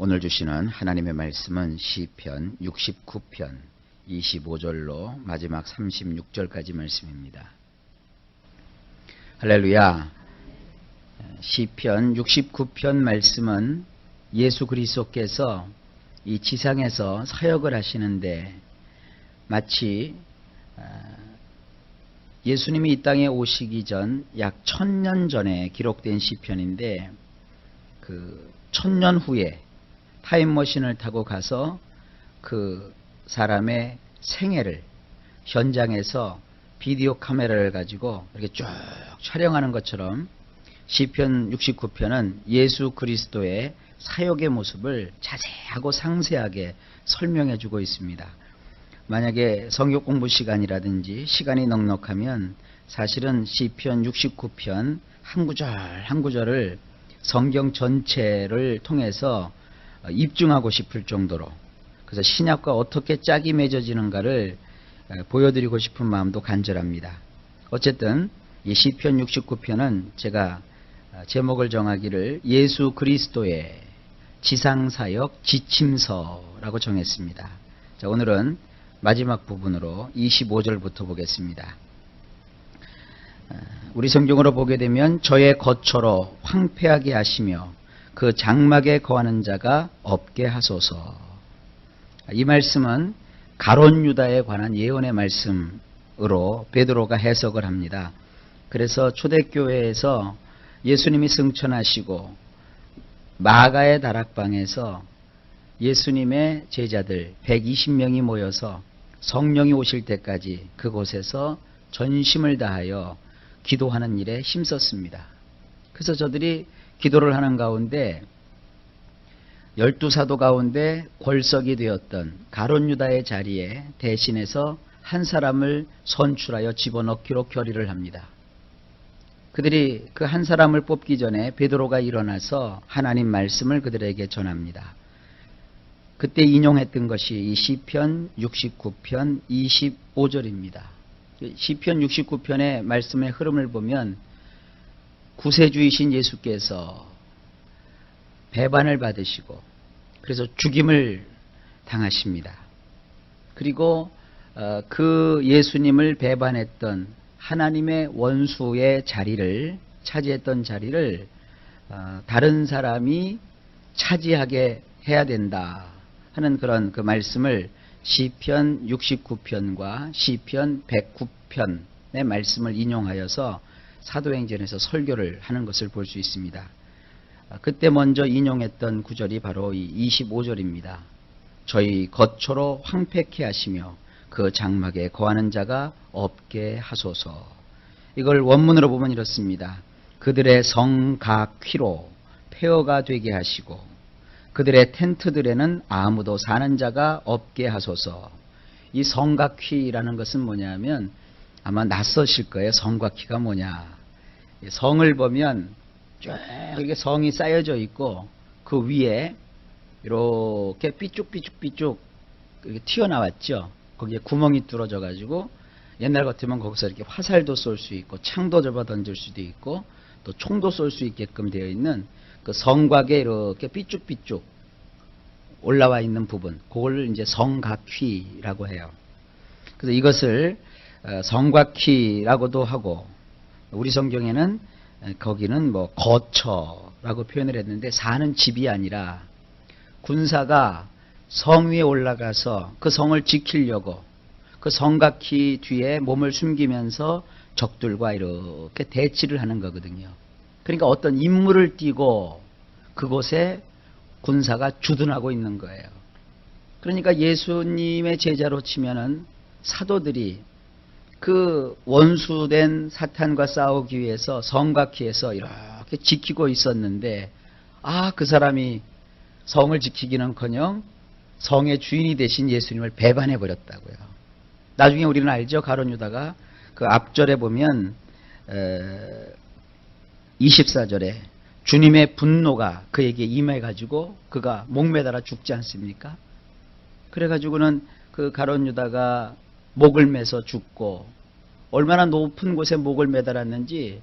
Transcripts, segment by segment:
오늘 주시는 하나님의 말씀은 시편 69편 25절로 마지막 36절까지 말씀입니다. 할렐루야. 시편 69편 말씀은 예수 그리스도께서 이 지상에서 사역을 하시는데 마치 예수님이 이 땅에 오시기 전 약 1000년 전에 기록된 시편인데 그 1000년 후에 타임머신을 타고 가서 그 사람의 생애를 현장에서 비디오 카메라를 가지고 이렇게 쭉 촬영하는 것처럼 시편 69편은 예수 그리스도의 사역의 모습을 자세하고 상세하게 설명해 주고 있습니다. 만약에 성경 공부 시간이라든지 시간이 넉넉하면 사실은 시편 69편 한 구절 한 구절을 성경 전체를 통해서 입증하고 싶을 정도로, 그래서 신약과 어떻게 짝이 맺어지는가를 보여드리고 싶은 마음도 간절합니다. 어쨌든 이 시편 69편은 제가 제목을 정하기를 예수 그리스도의 지상사역 지침서라고 정했습니다. 자, 오늘은 마지막 부분으로 25절부터 보겠습니다. 우리 성경으로 보게 되면 저의 거처로 황폐하게 하시며 그 장막에 거하는 자가 없게 하소서. 이 말씀은 가롯 유다에 관한 예언의 말씀으로 베드로가 해석을 합니다. 그래서 초대교회에서 예수님이 승천하시고 마가의 다락방에서 예수님의 제자들 120명이 모여서 성령이 오실 때까지 그곳에서 전심을 다하여 기도하는 일에 힘썼습니다. 그래서 저들이 기도를 하는 가운데 12사도 가운데 골석이 되었던 가롯 유다의 자리에 대신해서 한 사람을 선출하여 집어넣기로 결의를 합니다. 그들이 그 한 사람을 뽑기 전에 베드로가 일어나서 하나님 말씀을 그들에게 전합니다. 그때 인용했던 것이 이 시편 69편 25절입니다. 시편 69편의 말씀의 흐름을 보면 구세주이신 예수께서 배반을 받으시고 그래서 죽임을 당하십니다. 그리고 그 예수님을 배반했던 하나님의 원수의 자리를 차지했던 자리를 다른 사람이 차지하게 해야 된다 하는 그런 그 말씀을 시편 69편과 시편 109편의 말씀을 인용하여서 사도행전에서 설교를 하는 것을 볼 수 있습니다. 그때 먼저 인용했던 구절이 바로 이 25절입니다. 저희 거처로 황폐케 하시며 그 장막에 거하는 자가 없게 하소서. 이걸 원문으로 보면 이렇습니다. 그들의 성각휘로 폐허가 되게 하시고 그들의 텐트들에는 아무도 사는 자가 없게 하소서. 이 성각휘라는 것은 뭐냐면 아마 낯서실 거예요. 성곽휘가 뭐냐. 성을 보면 쭉 이렇게 성이 쌓여져 있고 그 위에 이렇게 삐쭉삐쭉 이렇게 튀어나왔죠. 거기에 구멍이 뚫어져 가지고 옛날 같으면 거기서 이렇게 화살도 쏠 수 있고 창도 접어 던질 수도 있고 또 총도 쏠 수 있게끔 되어 있는 그 성곽에 이렇게 삐쭉삐쭉 올라와 있는 부분, 그걸 이제 성각휘라고 해요. 그래서 이것을 성곽휘라고도 하고 우리 성경에는 거기는 뭐 거처라고 표현을 했는데 사는 집이 아니라 군사가 성 위에 올라가서 그 성을 지키려고 그 성곽휘 뒤에 몸을 숨기면서 적들과 이렇게 대치를 하는 거거든요. 그러니까 어떤 임무를 띠고 그곳에 군사가 주둔하고 있는 거예요. 그러니까 예수님의 제자로 치면은 사도들이 그 원수된 사탄과 싸우기 위해서 성곽휘에서 이렇게 지키고 있었는데 그 사람이 성을 지키기는커녕 성의 주인이 되신 예수님을 배반해 버렸다고요. 나중에 우리는 알죠. 가롯 유다가 그 앞절에 보면 24절에 주님의 분노가 그에게 임해가지고 그가 목매달아 죽지 않습니까? 그래가지고는 그 가롯 유다가 목을 매서 죽고 얼마나 높은 곳에 목을 매달았는지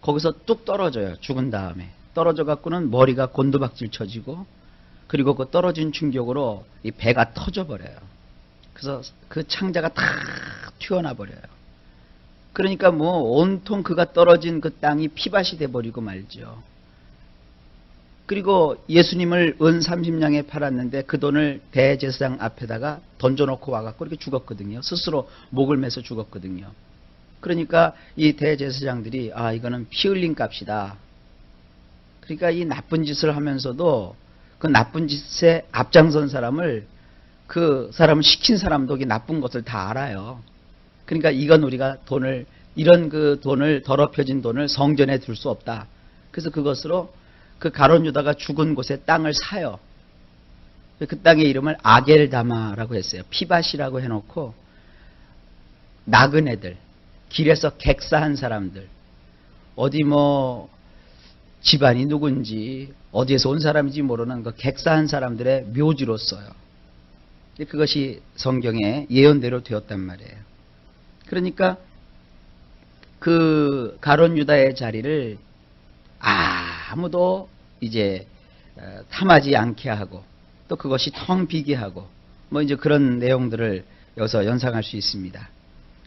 거기서 뚝 떨어져요. 죽은 다음에 떨어져 갖고는 머리가 곤두박질 쳐지고 그리고 그 떨어진 충격으로 이 배가 터져버려요. 그래서 그 창자가 탁 튀어나와 버려요. 그러니까 뭐 온통 그가 떨어진 그 땅이 피밭이 돼버리고 말죠. 그리고 예수님을 은 30냥에 팔았는데 그 돈을 대제사장 앞에다가 던져놓고 와갖고 이렇게 죽었거든요. 스스로 목을 매서 죽었거든요. 그러니까 이 대제사장들이 아 이거는 피 흘린 값이다. 그러니까 이 나쁜 짓을 하면서도 그 나쁜 짓에 앞장선 사람을 그 사람을 시킨 사람도 나쁜 것을 다 알아요. 그러니까 이건 우리가 돈을 이런 그 돈을 더럽혀진 돈을 성전에 둘 수 없다. 그래서 그것으로 그 가룟 유다가 죽은 곳에 땅을 사요. 그 땅의 이름을 아겔다마라고 했어요. 피밭이라고 해놓고 나그네들, 길에서 객사한 사람들, 어디 뭐 집안이 누군지 어디에서 온 사람인지 모르는 그 객사한 사람들의 묘지로 써요. 그것이 성경에 예언대로 되었단 말이에요. 그러니까 그 가룟 유다의 자리를 아무도 이제 탐하지 않게 하고 또 그것이 텅 비게 하고 뭐 이제 그런 내용들을 여기서 연상할 수 있습니다.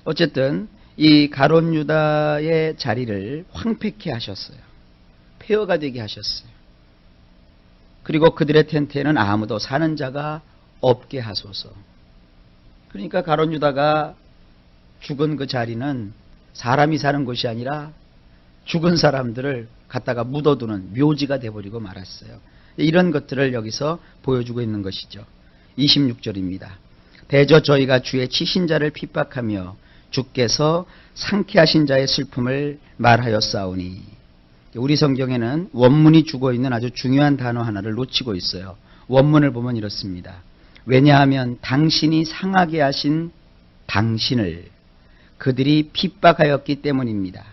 어쨌든 이 가룟 유다의 자리를 황폐케 하셨어요. 폐허가 되게 하셨어요. 그리고 그들의 텐트에는 아무도 사는 자가 없게 하소서. 그러니까 가룟 유다가 죽은 그 자리는 사람이 사는 곳이 아니라 죽은 사람들을 갖다가 묻어두는 묘지가 돼버리고 말았어요. 이런 것들을 여기서 보여주고 있는 것이죠. 26절입니다. 대저 저희가 주의 치신 자를 핍박하며 주께서 상쾌하신 자의 슬픔을 말하였사오니. 우리 성경에는 원문이 죽어있는 아주 중요한 단어 하나를 놓치고 있어요. 원문을 보면 이렇습니다. 왜냐하면 당신이 상하게 하신 당신을 그들이 핍박하였기 때문입니다.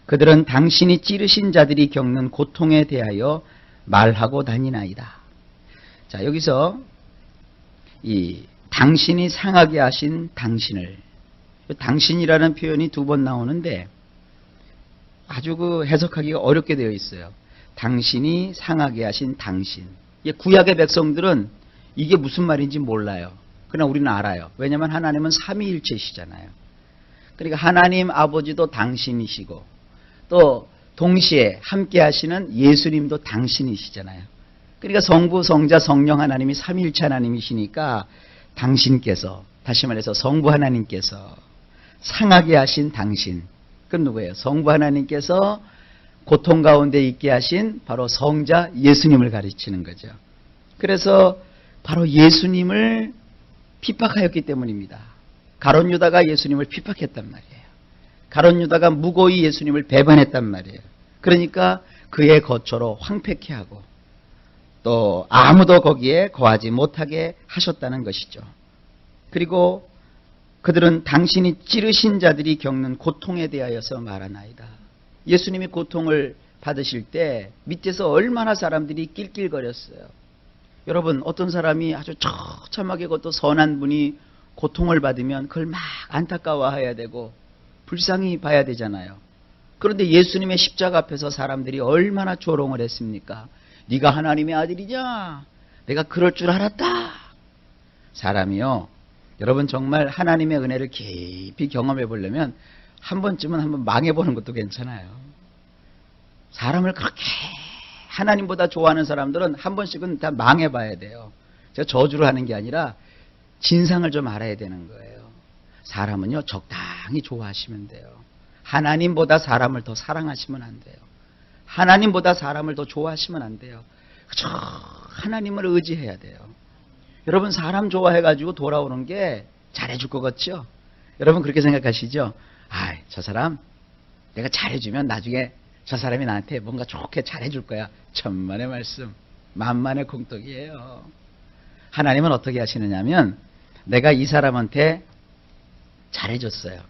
그들은 당신이 찌르신 자들이 겪는 고통에 대하여 말하고 다니나이다. 자, 여기서 이 당신이 상하게 하신 당신을, 당신이라는 표현이 두 번 나오는데 아주 그 해석하기가 어렵게 되어 있어요. 당신이 상하게 하신 당신. 구약의 백성들은 이게 무슨 말인지 몰라요. 그러나 우리는 알아요. 왜냐하면 하나님은 삼위일체시잖아요. 그러니까 하나님 아버지도 당신이시고 또 동시에 함께 하시는 예수님도 당신이시잖아요. 그러니까 성부, 성자, 성령 하나님이 삼위일체 하나님이시니까 당신께서, 다시 말해서 성부 하나님께서 상하게 하신 당신, 그건 누구예요? 성부 하나님께서 고통 가운데 있게 하신 바로 성자 예수님을 가르치는 거죠. 그래서 바로 예수님을 핍박하였기 때문입니다. 가룟 유다가 예수님을 핍박했단 말이에요. 가룟 유다가 무고히 예수님을 배반했단 말이에요. 그러니까 그의 거처로 황폐케 하고 또 아무도 거기에 거하지 못하게 하셨다는 것이죠. 그리고 그들은 당신이 찌르신 자들이 겪는 고통에 대하여서 말하나이다. 예수님이 고통을 받으실 때 밑에서 얼마나 사람들이 낄낄거렸어요. 여러분, 어떤 사람이 아주 처참하게 그것도 선한 분이 고통을 받으면 그걸 막 안타까워해야 되고 불쌍히 봐야 되잖아요. 그런데 예수님의 십자가 앞에서 사람들이 얼마나 조롱을 했습니까? 네가 하나님의 아들이냐? 내가 그럴 줄 알았다. 사람이요, 여러분 정말 하나님의 은혜를 깊이 경험해 보려면 한 번쯤은 한번 망해보는 것도 괜찮아요. 사람을 그렇게 하나님보다 좋아하는 사람들은 한 번씩은 다 망해봐야 돼요. 제가 저주를 하는 게 아니라 진상을 좀 알아야 되는 거예요. 사람은요, 적당히 좋아하시면 돼요. 하나님보다 사람을 더 사랑하시면 안 돼요. 하나님보다 사람을 더 좋아하시면 안 돼요. 그저 하나님을 의지해야 돼요. 여러분, 사람 좋아해가지고 돌아오는 게 잘해줄 것 같죠? 여러분 그렇게 생각하시죠? 아, 저 사람 내가 잘해주면 나중에 저 사람이 나한테 뭔가 좋게 잘해줄 거야. 천만의 말씀, 만만의 공덕이에요. 하나님은 어떻게 하시느냐면 내가 이 사람한테 잘해줬어요.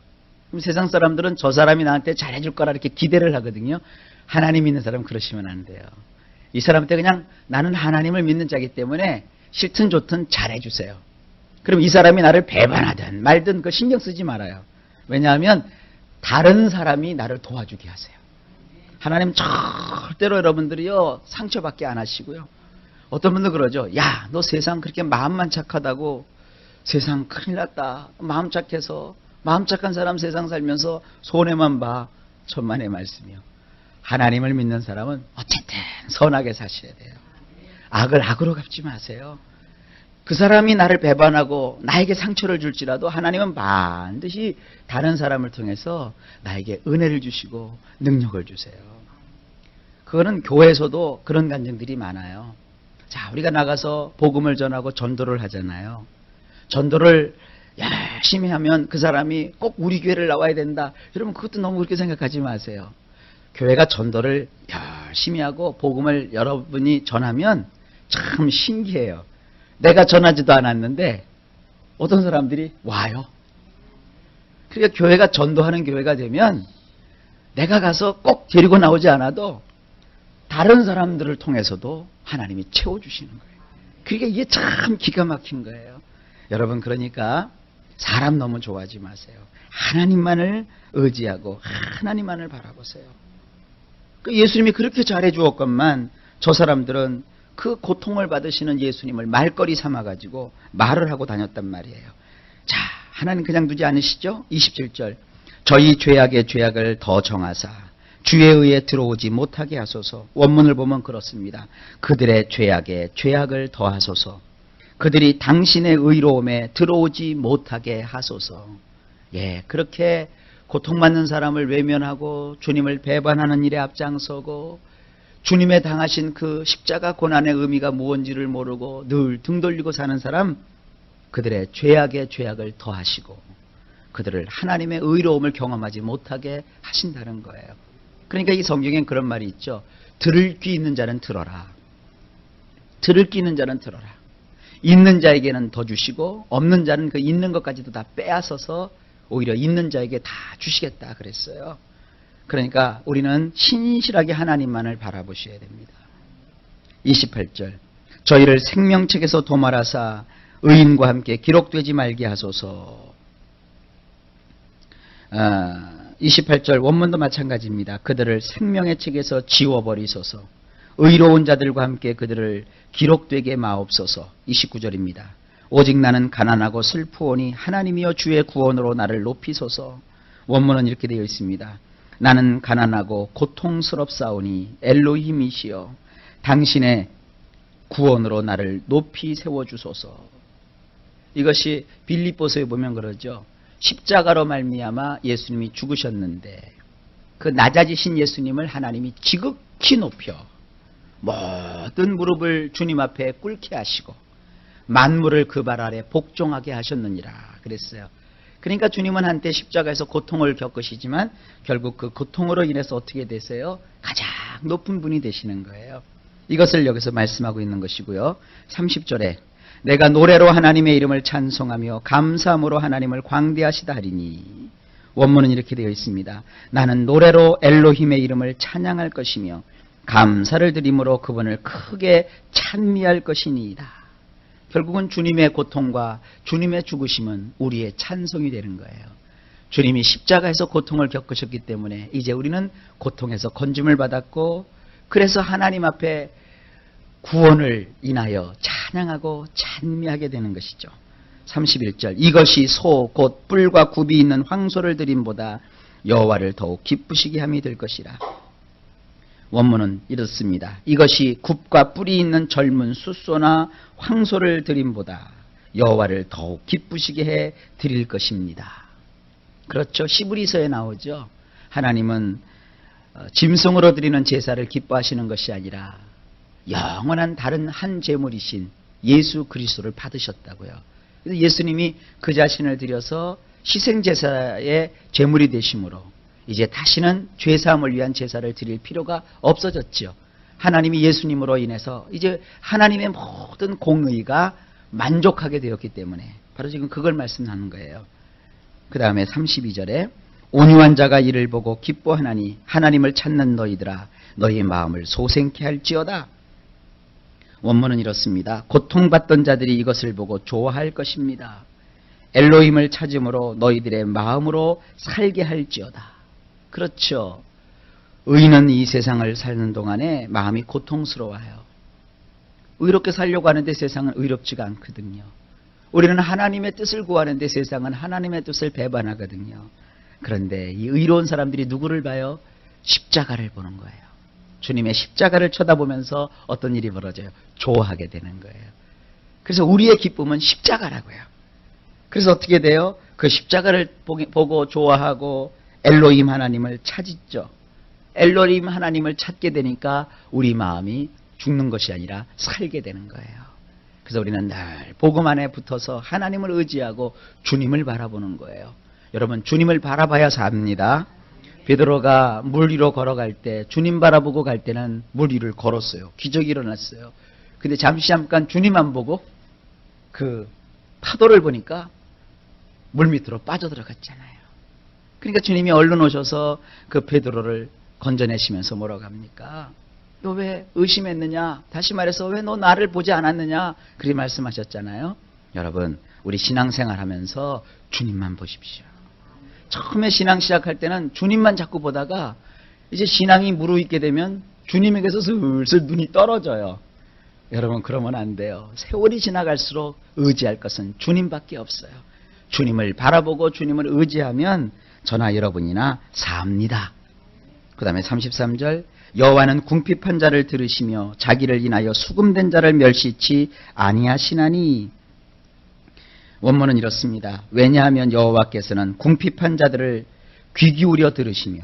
그럼 세상 사람들은 저 사람이 나한테 잘해줄 거라 이렇게 기대를 하거든요. 하나님 믿는 사람은 그러시면 안 돼요. 이 사람한테 그냥 나는 하나님을 믿는 자이기 때문에 싫든 좋든 잘해주세요. 그럼 이 사람이 나를 배반하든 말든 그 신경 쓰지 말아요. 왜냐하면 다른 사람이 나를 도와주게 하세요. 하나님 절대로 여러분들이요 상처받게 안 하시고요. 어떤 분들 그러죠. 야, 너 세상 그렇게 마음만 착하다고 세상 큰일 났다. 마음 착해서 마음 착한 사람 세상 살면서 손해만 봐. 천만의 말씀이요. 하나님을 믿는 사람은 어쨌든 선하게 사셔야 돼요. 악을 악으로 갚지 마세요. 그 사람이 나를 배반하고 나에게 상처를 줄지라도 하나님은 반드시 다른 사람을 통해서 나에게 은혜를 주시고 능력을 주세요. 그거는 교회에서도 그런 간증들이 많아요. 자, 우리가 나가서 복음을 전하고 전도를 하잖아요. 전도를 열심히 하면 그 사람이 꼭 우리 교회를 나와야 된다. 여러분 그것도 너무 그렇게 생각하지 마세요. 교회가 전도를 열심히 하고 복음을 여러분이 전하면 참 신기해요. 내가 전하지도 않았는데 어떤 사람들이 와요. 그러니까 교회가 전도하는 교회가 되면 내가 가서 꼭 데리고 나오지 않아도 다른 사람들을 통해서도 하나님이 채워주시는 거예요. 그러니까 이게 참 기가 막힌 거예요. 여러분 그러니까 사람 너무 좋아하지 마세요. 하나님만을 의지하고 하나님만을 바라보세요. 예수님이 그렇게 잘해 주었건만 저 사람들은 그 고통을 받으시는 예수님을 말거리 삼아가지고 말을 하고 다녔단 말이에요. 자, 하나님 그냥 두지 않으시죠? 27절 저희 죄악의 죄악을 더 정하사 주의 의에 들어오지 못하게 하소서. 원문을 보면 그렇습니다. 그들의 죄악에 죄악을 더하소서. 그들이 당신의 의로움에 들어오지 못하게 하소서. 예, 그렇게 고통받는 사람을 외면하고 주님을 배반하는 일에 앞장서고 주님의 당하신 그 십자가 고난의 의미가 무언지를 모르고 늘 등 돌리고 사는 사람, 그들의 죄악에 죄악을 더하시고 그들을 하나님의 의로움을 경험하지 못하게 하신다는 거예요. 그러니까 이 성경엔 그런 말이 있죠. 들을 귀 있는 자는 들어라. 들을 귀 있는 자는 들어라. 있는 자에게는 더 주시고 없는 자는 그 있는 것까지도 다 빼앗아서 오히려 있는 자에게 다 주시겠다 그랬어요. 그러니까 우리는 신실하게 하나님만을 바라보셔야 됩니다. 28절 저희를 생명책에서 도말하사 의인과 함께 기록되지 말게 하소서. 28절 원문도 마찬가지입니다. 그들을 생명의 책에서 지워버리소서. 의로운 자들과 함께 그들을 기록되게 마옵소서. 29절입니다. 오직 나는 가난하고 슬프오니 하나님이여 주의 구원으로 나를 높이소서. 원문은 이렇게 되어 있습니다. 나는 가난하고 고통스럽사오니 엘로힘이시여 당신의 구원으로 나를 높이 세워주소서. 이것이 빌립보서에 보면 그러죠. 십자가로 말미암아 예수님이 죽으셨는데 그 낮아지신 예수님을 하나님이 지극히 높여 모든 무릎을 주님 앞에 꿇게 하시고 만물을 그 발 아래 복종하게 하셨느니라 그랬어요. 그러니까 주님은 한때 십자가에서 고통을 겪으시지만 결국 그 고통으로 인해서 어떻게 되세요? 가장 높은 분이 되시는 거예요. 이것을 여기서 말씀하고 있는 것이고요. 30절에 내가 노래로 하나님의 이름을 찬송하며 감사함으로 하나님을 광대하시다 하리니 원문은 이렇게 되어 있습니다. 나는 노래로 엘로힘의 이름을 찬양할 것이며 감사를 드림으로 그분을 크게 찬미할 것이니이다. 결국은 주님의 고통과 주님의 죽으심은 우리의 찬송이 되는 거예요. 주님이 십자가에서 고통을 겪으셨기 때문에 이제 우리는 고통에서 건짐을 받았고 그래서 하나님 앞에 구원을 인하여 찬양하고 찬미하게 되는 것이죠. 31절 이것이 소 곧 뿔과 굽이 있는 황소를 드림보다 여호와를 더욱 기쁘시게 함이 될 것이라. 원문은 이렇습니다. 이것이 굽과 뿔이 있는 젊은 숫소나 황소를 드림보다 여호와를 더욱 기쁘시게 해 드릴 것입니다. 그렇죠. 시브리서에 나오죠. 하나님은 짐승으로 드리는 제사를 기뻐하시는 것이 아니라 영원한 다른 한 제물이신 예수 그리스도를 받으셨다고요. 그래서 예수님이 그 자신을 드려서 희생제사의 제물이 되심으로 이제 다시는 죄사함을 위한 제사를 드릴 필요가 없어졌죠. 하나님이 예수님으로 인해서 이제 하나님의 모든 공의가 만족하게 되었기 때문에 바로 지금 그걸 말씀하는 거예요. 그 다음에 32절에 온유한 자가 이를 보고 기뻐하나니 하나님을 찾는 너희들아 너희 마음을 소생케 할지어다. 원문은 이렇습니다. 고통받던 자들이 이것을 보고 좋아할 것입니다. 엘로힘을 찾음으로 너희들의 마음으로 살게 할지어다. 그렇죠. 의인은 이 세상을 사는 동안에 마음이 고통스러워요. 의롭게 살려고 하는데 세상은 의롭지가 않거든요. 우리는 하나님의 뜻을 구하는데 세상은 하나님의 뜻을 배반하거든요. 그런데 이 의로운 사람들이 누구를 봐요? 십자가를 보는 거예요. 주님의 십자가를 쳐다보면서 어떤 일이 벌어져요? 좋아하게 되는 거예요. 그래서 우리의 기쁨은 십자가라고요. 그래서 어떻게 돼요? 그 십자가를 보고 좋아하고 엘로힘 하나님을 찾죠. 엘로힘 하나님을 찾게 되니까 우리 마음이 죽는 것이 아니라 살게 되는 거예요. 그래서 우리는 늘 복음 안에 붙어서 하나님을 의지하고 주님을 바라보는 거예요. 여러분, 주님을 바라봐야 삽니다. 베드로가 물 위로 걸어갈 때, 주님 바라보고 갈 때는 물 위를 걸었어요. 기적이 일어났어요. 근데 잠깐 주님 안 보고 그 파도를 보니까 물 밑으로 빠져들어갔잖아요. 그러니까 주님이 얼른 오셔서 그 베드로를 건져내시면서 뭐라고 합니까? 너 왜 의심했느냐? 다시 말해서 왜 너 나를 보지 않았느냐? 그렇게 말씀하셨잖아요. 여러분, 우리 신앙생활 하면서 주님만 보십시오. 처음에 신앙 시작할 때는 주님만 자꾸 보다가 이제 신앙이 무르익게 되면 주님에게서 슬슬 눈이 떨어져요. 여러분, 그러면 안 돼요. 세월이 지나갈수록 의지할 것은 주님밖에 없어요. 주님을 바라보고 주님을 의지하면 저나 여러분이나 삽니다. 그 다음에 33절, 여호와는 궁핍한 자를 들으시며 자기를 인하여 수금된 자를 멸시치 아니하시나니. 원문은 이렇습니다. 왜냐하면 여호와께서는 궁핍한 자들을 귀 기울여 들으시며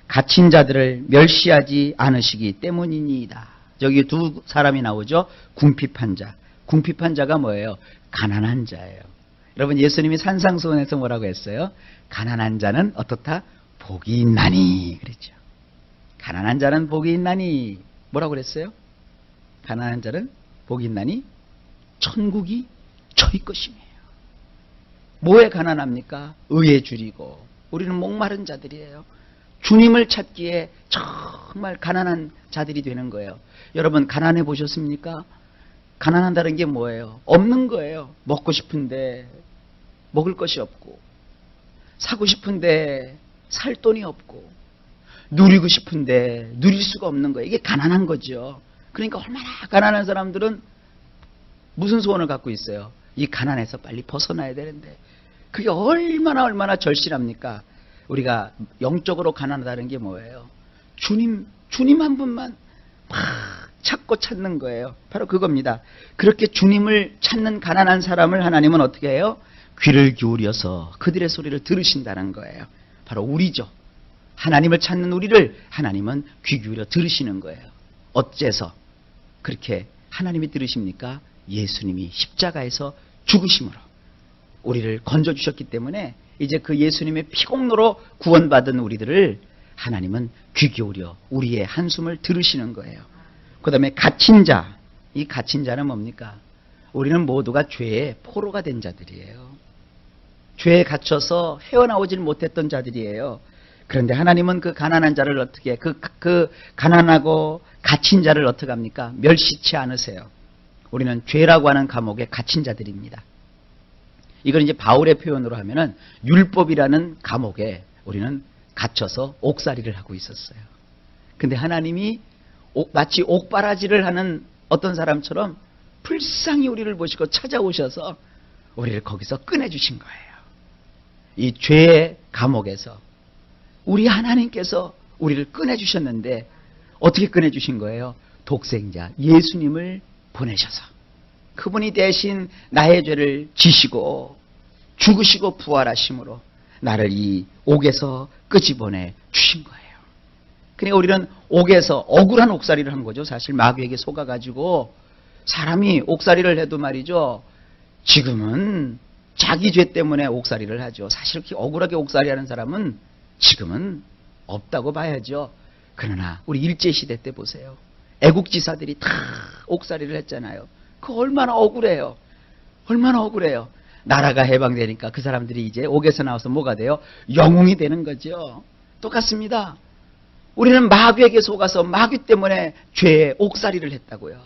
갇힌 자들을 멸시하지 않으시기 때문이니이다. 여기 두 사람이 나오죠. 궁핍한 자. 궁핍한 자가 뭐예요? 가난한 자예요. 여러분, 예수님이 산상수훈에서 뭐라고 했어요? 가난한 자는 어떻다? 복이 있나니 그랬죠. 가난한 자는 복이 있나니 뭐라고 그랬어요? 가난한 자는 복이 있나니 천국이 저희 것이며. 뭐에 가난합니까? 의에 줄이고. 우리는 목마른 자들이에요. 주님을 찾기에 정말 가난한 자들이 되는 거예요. 여러분, 가난해 보셨습니까? 가난한다는 게 뭐예요? 없는 거예요. 먹고 싶은데 먹을 것이 없고, 사고 싶은데 살 돈이 없고, 누리고 싶은데 누릴 수가 없는 거예요. 이게 가난한 거죠. 그러니까 얼마나 가난한 사람들은 무슨 소원을 갖고 있어요? 이 가난에서 빨리 벗어나야 되는데, 그게 얼마나 절실합니까? 우리가 영적으로 가난하다는 게 뭐예요? 주님 한 분만 막 찾고 찾는 거예요. 바로 그겁니다. 그렇게 주님을 찾는 가난한 사람을 하나님은 어떻게 해요? 귀를 기울여서 그들의 소리를 들으신다는 거예요. 바로 우리죠. 하나님을 찾는 우리를 하나님은 귀 기울여 들으시는 거예요. 어째서 그렇게 하나님이 들으십니까? 예수님이 십자가에서 죽으심으로 우리를 건져주셨기 때문에 이제 그 예수님의 피공로로 구원받은 우리들을 하나님은 귀 기울여 우리의 한숨을 들으시는 거예요. 그 다음에 갇힌 자. 이 갇힌 자는 뭡니까? 우리는 모두가 죄의 포로가 된 자들이에요. 죄에 갇혀서 헤어나오질 못했던 자들이에요. 그런데 하나님은 그 가난한 자를 어떻게, 그 가난하고 갇힌 자를 어떻게 합니까? 멸시치 않으세요. 우리는 죄라고 하는 감옥에 갇힌 자들입니다. 이걸 이제 바울의 표현으로 하면은 율법이라는 감옥에 우리는 갇혀서 옥살이를 하고 있었어요. 근데 하나님이 마치 옥바라지를 하는 어떤 사람처럼 불쌍히 우리를 보시고 찾아오셔서 우리를 거기서 꺼내주신 거예요. 이 죄의 감옥에서 우리 하나님께서 우리를 꺼내주셨는데 어떻게 꺼내주신 거예요? 독생자 예수님을 보내셔서 그분이 대신 나의 죄를 지시고 죽으시고 부활하심으로 나를 이 옥에서 끄집어내 주신 거예요. 그러니까 우리는 옥에서 억울한 옥살이를 한 거죠. 사실 마귀에게 속아가지고 사람이 옥살이를 해도 말이죠. 지금은 자기 죄 때문에 옥살이를 하죠. 사실 그렇게 억울하게 옥살이하는 사람은 지금은 없다고 봐야죠. 그러나 우리 일제시대 때 보세요. 애국지사들이 다 옥살이를 했잖아요. 그 얼마나 억울해요. 얼마나 억울해요. 나라가 해방되니까 그 사람들이 이제 옥에서 나와서 뭐가 돼요? 영웅이 되는 거죠. 똑같습니다. 우리는 마귀에게 속아서 마귀 때문에 죄에 옥살이를 했다고요.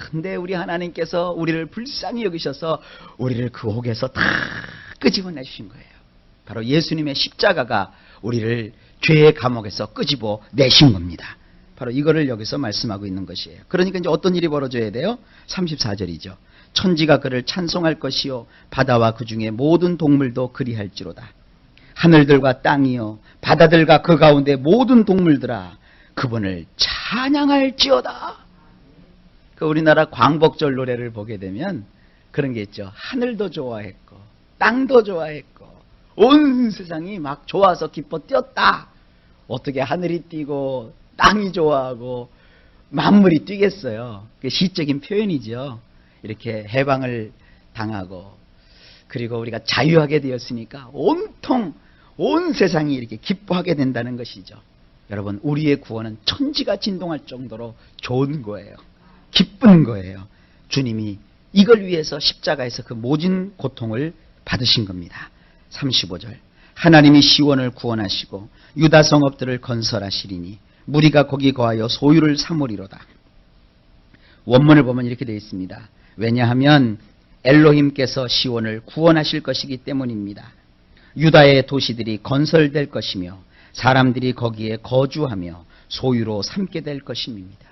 근데 우리 하나님께서 우리를 불쌍히 여기셔서 우리를 그 옥에서 다 끄집어내 주신 거예요. 바로 예수님의 십자가가 우리를 죄의 감옥에서 끄집어 내신 겁니다. 바로 이거를 여기서 말씀하고 있는 것이에요. 그러니까 이제 어떤 일이 벌어져야 돼요? 34절이죠. 천지가 그를 찬송할 것이요 바다와 그 중에 모든 동물도 그리할지로다. 하늘들과 땅이요 바다들과 그 가운데 모든 동물들아 그분을 찬양할지어다. 그 우리나라 광복절 노래를 보게 되면 그런 게 있죠. 하늘도 좋아했고 땅도 좋아했고 온 세상이 막 좋아서 기뻐 뛰었다. 어떻게 하늘이 뛰고 땅이 좋아하고 만물이 뛰겠어요. 그게 시적인 표현이죠. 이렇게 해방을 당하고 그리고 우리가 자유하게 되었으니까 온통 온 세상이 이렇게 기뻐하게 된다는 것이죠. 여러분, 우리의 구원은 천지가 진동할 정도로 좋은 거예요. 기쁜 거예요. 주님이 이걸 위해서 십자가에서 그 모진 고통을 받으신 겁니다. 35절. 하나님이 시온을 구원하시고 유다 성읍들을 건설하시리니 무리가 거기 거하여 소유를 삼으리로다. 원문을 보면 이렇게 되어 있습니다. 왜냐하면 엘로힘께서 시온을 구원하실 것이기 때문입니다. 유다의 도시들이 건설될 것이며 사람들이 거기에 거주하며 소유로 삼게 될 것입니다.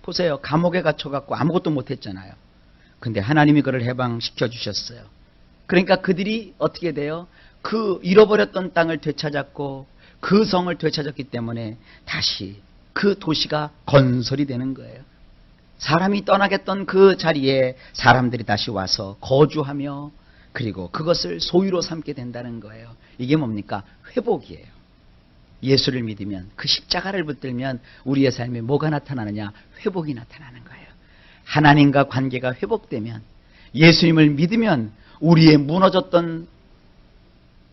보세요. 감옥에 갇혀갖고 아무것도 못했잖아요. 근데 하나님이 그를 해방시켜 주셨어요. 그러니까 그들이 어떻게 돼요? 그 잃어버렸던 땅을 되찾았고 그 성을 되찾았기 때문에 다시 그 도시가 건설이 되는 거예요. 사람이 떠나겠던 그 자리에 사람들이 다시 와서 거주하며 그리고 그것을 소유로 삼게 된다는 거예요. 이게 뭡니까? 회복이에요. 예수를 믿으면 그 십자가를 붙들면 우리의 삶에 뭐가 나타나느냐? 회복이 나타나는 거예요. 하나님과 관계가 회복되면 예수님을 믿으면 우리의 무너졌던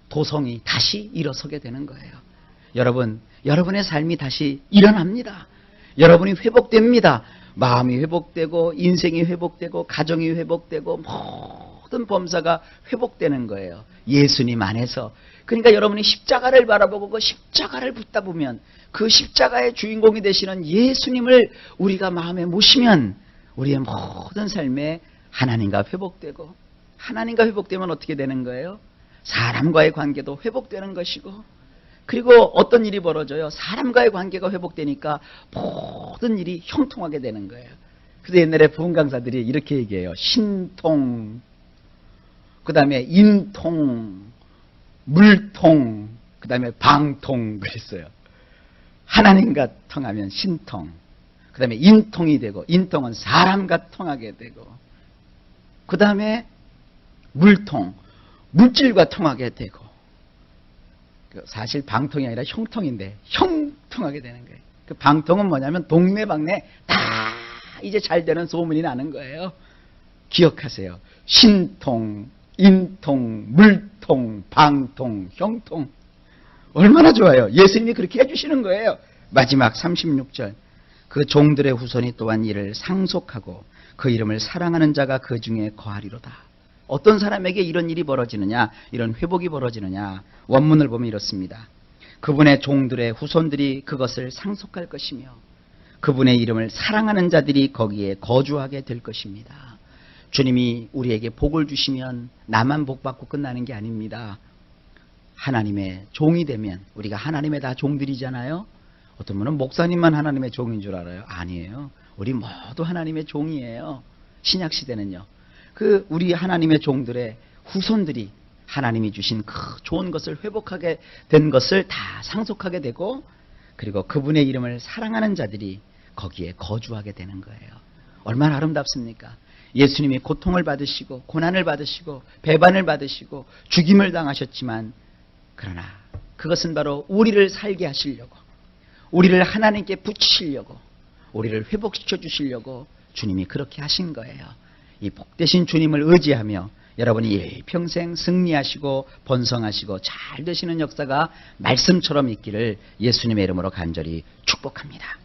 도성이 다시 일어서게 되는 거예요. 여러분, 여러분의 삶이 다시 일어납니다. 여러분이 회복됩니다. 마음이 회복되고 인생이 회복되고 가정이 회복되고 모든 범사가 회복되는 거예요. 예수님 안에서. 그러니까 여러분이 십자가를 바라보고 그 십자가를 붙다 보면 그 십자가의 주인공이 되시는 예수님을 우리가 마음에 모시면 우리의 모든 삶에 하나님과 회복되고 하나님과 회복되면 어떻게 되는 거예요? 사람과의 관계도 회복되는 것이고 그리고 어떤 일이 벌어져요? 사람과의 관계가 회복되니까 모든 일이 형통하게 되는 거예요. 그래서 옛날에 부흥 강사들이 이렇게 얘기해요. 신통, 그 다음에 인통, 물통, 그 다음에 방통 그랬어요. 하나님과 통하면 신통, 그 다음에 인통이 되고 인통은 사람과 통하게 되고 그 다음에 물통, 물질과 통하게 되고 사실 방통이 아니라 형통인데 형통하게 되는 거예요. 그 방통은 뭐냐면 동네방네 다 이제 잘 되는 소문이 나는 거예요. 기억하세요. 신통, 인통, 물통, 방통, 형통. 얼마나 좋아요. 예수님이 그렇게 해주시는 거예요. 마지막 36절. 그 종들의 후손이 또한 이를 상속하고 그 이름을 사랑하는 자가 그 중에 거하리로다. 어떤 사람에게 이런 일이 벌어지느냐, 이런 회복이 벌어지느냐. 원문을 보면 이렇습니다. 그분의 종들의 후손들이 그것을 상속할 것이며 그분의 이름을 사랑하는 자들이 거기에 거주하게 될 것입니다. 주님이 우리에게 복을 주시면 나만 복받고 끝나는 게 아닙니다. 하나님의 종이 되면 우리가 하나님의 다 종들이잖아요. 어떤 분은 목사님만 하나님의 종인 줄 알아요. 아니에요. 우리 모두 하나님의 종이에요. 신약시대는요. 그 우리 하나님의 종들의 후손들이 하나님이 주신 그 좋은 것을 회복하게 된 것을 다 상속하게 되고 그리고 그분의 이름을 사랑하는 자들이 거기에 거주하게 되는 거예요. 얼마나 아름답습니까? 예수님이 고통을 받으시고 고난을 받으시고 배반을 받으시고 죽임을 당하셨지만 그러나 그것은 바로 우리를 살게 하시려고 우리를 하나님께 붙이시려고 우리를 회복시켜 주시려고 주님이 그렇게 하신 거예요. 이 복되신 주님을 의지하며 여러분이 일평생 승리하시고 번성하시고 잘 되시는 역사가 말씀처럼 있기를 예수님의 이름으로 간절히 축복합니다.